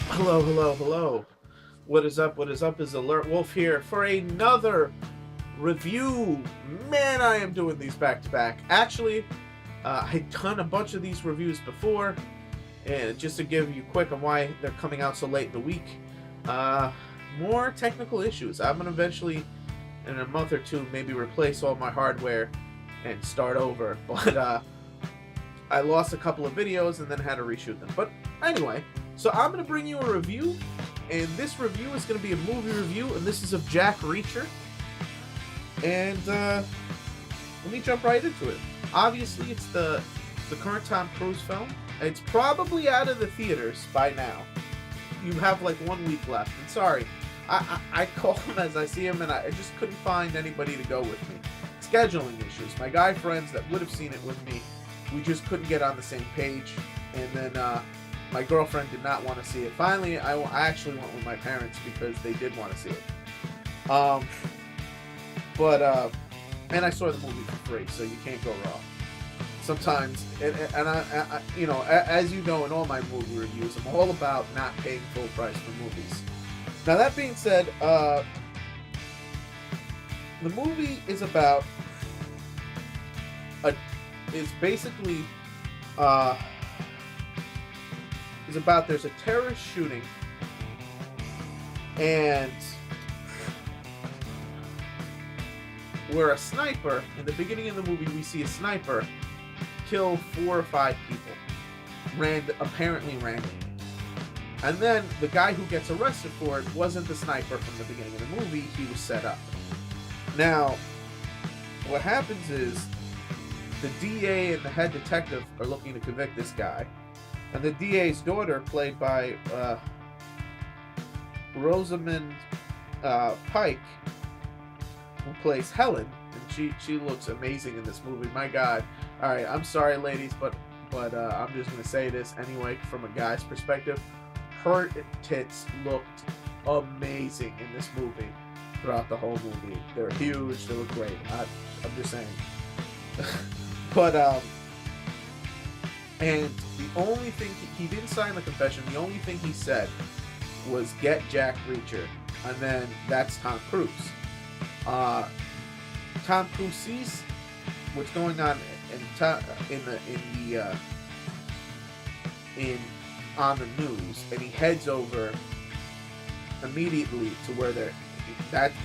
Hello, hello, hello. What is up? What is up? Is alertwolf here for another review. Man, I am doing these back to back. Actually, I've done a bunch of these reviews before, and just to give you quick on why they're coming out so late in the week, more technical issues. I'm gonna eventually, in a month or two, maybe replace all my hardware and start over. But I lost a couple of videos and then had to reshoot them. But anyway. So I'm going to bring you a review, and this review is going to be a movie review, and this is of Jack Reacher. And let me jump right into it. Obviously, it's the current Tom Cruise film. It's probably out of the theaters by now. You have like 1 week left. And sorry, I call him as I see him, and I just couldn't find anybody to go with me. Scheduling issues. My guy friends that would have seen it with me, we just couldn't get on the same page. And then my girlfriend did not want to see it. Finally, I actually went with my parents because they did want to see it. And I saw the movie for free, so you can't go wrong. Sometimes, and I you know, as you know in all my movie reviews, I'm all about not paying full price for movies. Now that being said, the movie is about there's a terrorist shooting, and where a sniper, in the beginning of the movie we see a sniper kill 4 or 5 people, apparently randomly. And then the guy who gets arrested for it wasn't the sniper from the beginning of the movie, he was set up. Now, what happens is the DA and the head detective are looking to convict this guy. And the DA's daughter, played by Rosamund Pike, who plays Helen, and she looks amazing in this movie. My God! All right, I'm sorry, ladies, but I'm just gonna say this anyway. From a guy's perspective, her tits looked amazing in this movie throughout the whole movie. They're huge. They look great. I'm just saying. But and the only thing, he didn't sign the confession, the only thing he said was, "Get Jack Reacher," and then that's Tom Cruise. Tom Cruise sees what's going on on the news, and he heads over immediately to where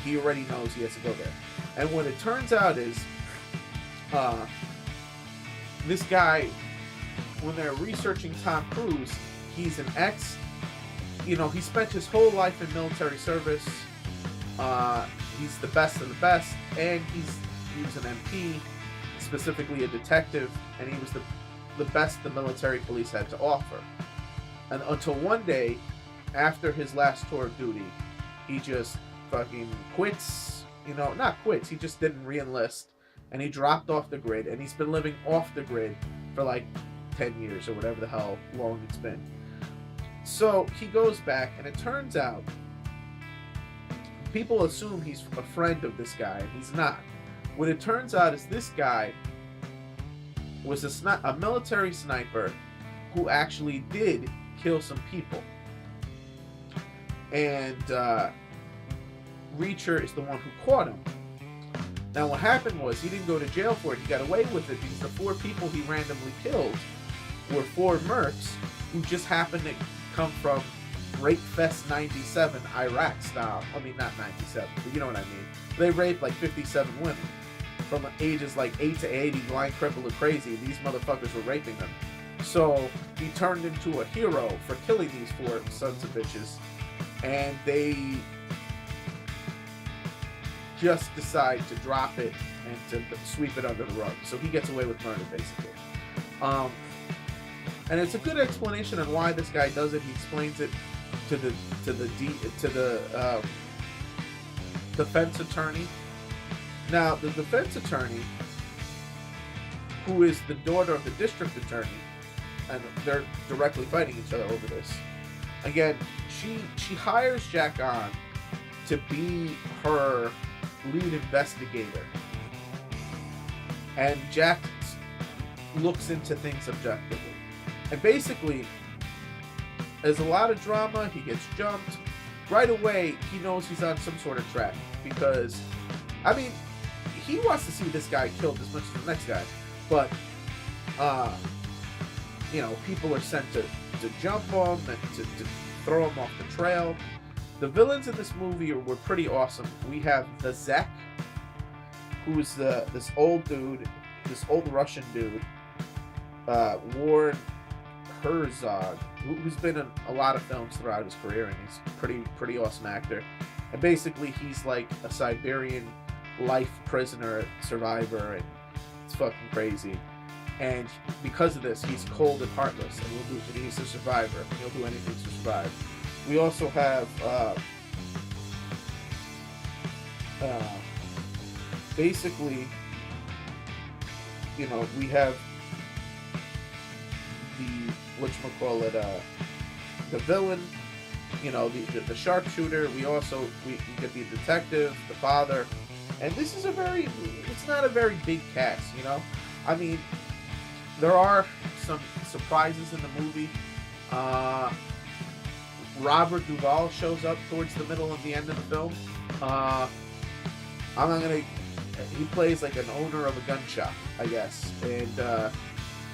he already knows he has to go there. And what it turns out is, this guy, when they're researching Tom Cruise, he's an he spent his whole life in military service. He's the best of the best, and he was an MP, specifically a detective, and he was the best the military police had to offer. And until one day, after his last tour of duty, he just fucking quits. Not quits, he just didn't re-enlist, and he dropped off the grid, and he's been living off the grid for like 10 years or whatever the hell long it's been. So he goes back, and it turns out people assume he's a friend of this guy, and he's not. What it turns out is this guy was a military sniper who actually did kill some people. And Reacher is the one who caught him. Now what happened was, he didn't go to jail for it, he got away with it because the 4 people he randomly killed were 4 mercs who just happened to come from Rape Fest 97 Iraq style. I mean, not 97, but you know what I mean. They raped like 57 women from ages like 8 to 80, blind, crippled, or crazy. These motherfuckers were raping them. So he turned into a hero for killing these 4 sons of bitches, and they just decide to drop it and to sweep it under the rug. So he gets away with murder, basically. And it's a good explanation on why this guy does it. He explains it to the defense attorney. Now, the defense attorney, who is the daughter of the district attorney, and they're directly fighting each other over this. Again, she hires Jack on to be her lead investigator, and Jack looks into things objectively. And basically, there's a lot of drama. He gets jumped right away. He knows he's on some sort of track because, I mean, he wants to see this guy killed as much as the next guy, but you know, people are sent to jump him and to throw him off the trail. The villains in this movie were pretty awesome. We have the Zek, who's this old dude, this old Russian dude, Warren Herzog, who's been in a lot of films throughout his career, and he's pretty awesome actor. And basically, he's like a Siberian life prisoner survivor, and it's fucking crazy. And because of this, he's cold and heartless, and he's a survivor. He'll do anything to survive. We also have basically, you know, we have the the villain, you know, the sharpshooter. We get the detective, the father, and this is it's not a very big cast, you know. I mean, there are some surprises in the movie. Robert Duvall shows up towards the middle and the end of the film. He plays like an owner of a gun shop, I guess, and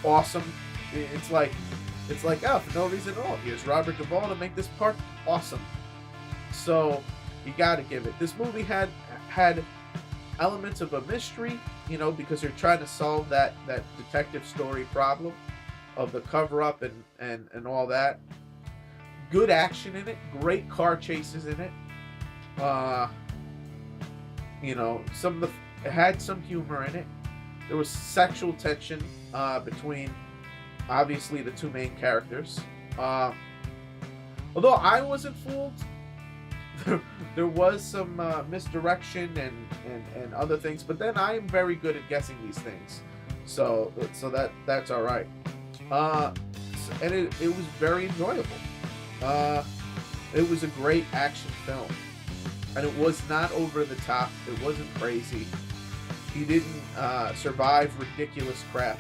awesome. It's like, oh, for no reason at all, here's Robert Duvall to make this part awesome. So you gotta give it. This movie had elements of a mystery, you know, because they're trying to solve that detective story problem of the cover-up and all that. Good action in it, great car chases in it. You know, it had some humor in it. There was sexual tension between, obviously, the two main characters. Although I wasn't fooled, there was some misdirection and other things, but then I am very good at guessing these things, so that's all right. And it was very enjoyable. It was a great action film, and it was not over the top. It wasn't crazy. He didn't survive ridiculous crap.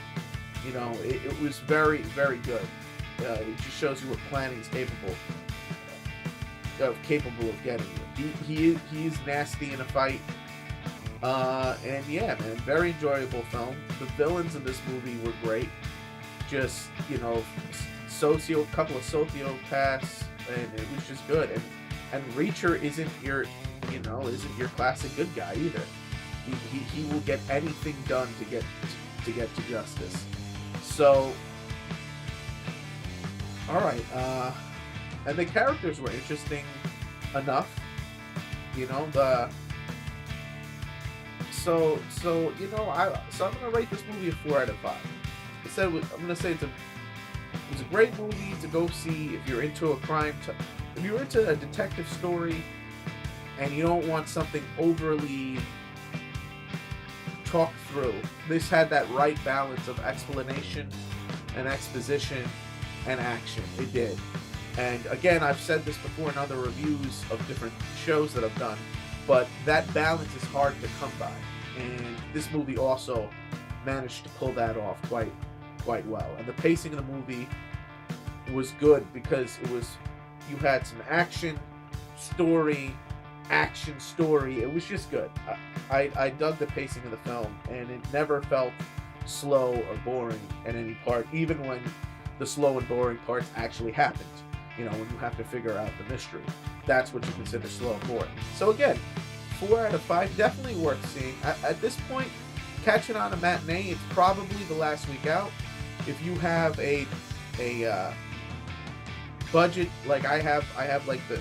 You know, it was very, very good. It just shows you what planning is capable of getting. He's nasty in a fight. And yeah, man, very enjoyable film. The villains in this movie were great. Just, you know, couple of sociopaths, and it was just good. And Reacher isn't your classic good guy either. He will get anything done to get to justice. So, all right. And the characters were interesting enough, you know. So you know, I'm gonna rate this movie a 4 out of 5. I'm gonna say it was a great movie to go see if you're into if you're into a detective story and you don't want something overly talked through. This had that right balance of explanation and exposition and action. It did. And again, I've said this before in other reviews of different shows that I've done, but that balance is hard to come by. And this movie also managed to pull that off quite well. And the pacing of the movie was good because you had some action, story. It was just good. I dug the pacing of the film, and it never felt slow or boring at any part, even when the slow and boring parts actually happened. You know, when you have to figure out the mystery. That's what you consider slow and boring. So again, 4 out of 5, definitely worth seeing. At this point, catch it on a matinee. It's probably the last week out. If you have a budget like I have like the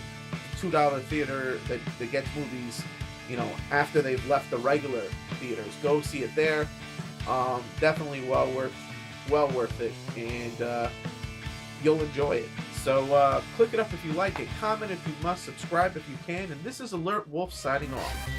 $2 theater that gets movies, you know, after they've left the regular theaters. Go see it there. Definitely well worth it, and you'll enjoy it. So click it up if you like it, comment if you must, subscribe if you can, and this is Alert Wolf signing off.